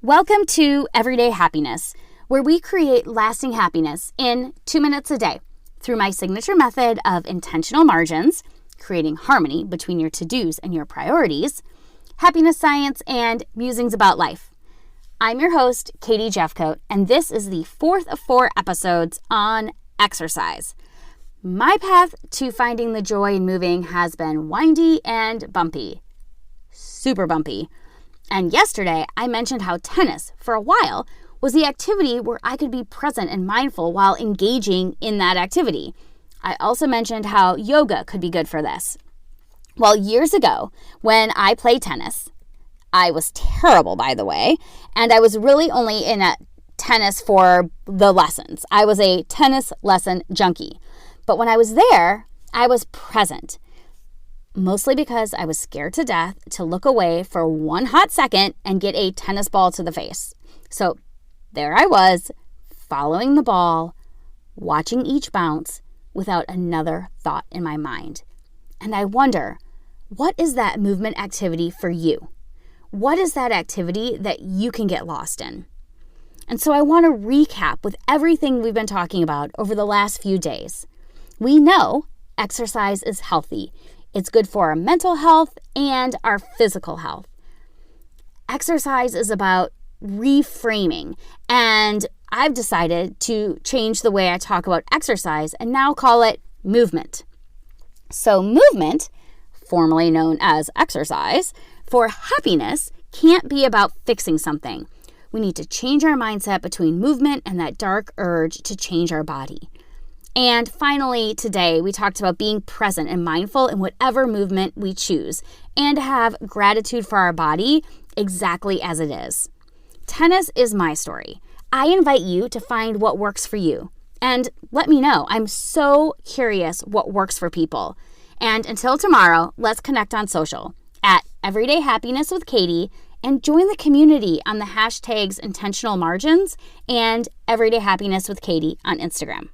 Welcome to Everyday Happiness, where we create lasting happiness in 2 minutes a day through my signature method of intentional margins, creating harmony between your to-dos and your priorities, happiness science, and musings about life. I'm your host, Katie Jeffcoat, and this is the fourth of 4 episodes on exercise. My path to finding the joy in moving has been windy and bumpy. Super bumpy. And yesterday, I mentioned how tennis, for a while, was the activity where I could be present and mindful while engaging in that activity. I also mentioned how yoga could be good for this. Well, years ago, when I played tennis, I was terrible, by the way, and I was really only in a tennis for the lessons. I was a tennis lesson junkie. But when I was there, I was present. Mostly because I was scared to death to look away for one hot second and get a tennis ball to the face. So there I was, following the ball, watching each bounce without another thought in my mind. And I wonder, what is that movement activity for you? What is that activity that you can get lost in? And so I want to recap with everything we've been talking about over the last few days. We know exercise is healthy. It's good for our mental health and our physical health. Exercise is about reframing, and I've decided to change the way I talk about exercise and now call it movement. So movement, formerly known as exercise, for happiness can't be about fixing something. We need to change our mindset between movement and that dark urge to change our body. And finally, today, we talked about being present and mindful in whatever movement we choose and to have gratitude for our body exactly as it is. Tennis is my story. I invite you to find what works for you and let me know. I'm so curious what works for people. And until tomorrow, let's connect on social at Everyday Happiness with Katie and join the community on the hashtags Intentional Margins and Everyday Happiness with Katie on Instagram.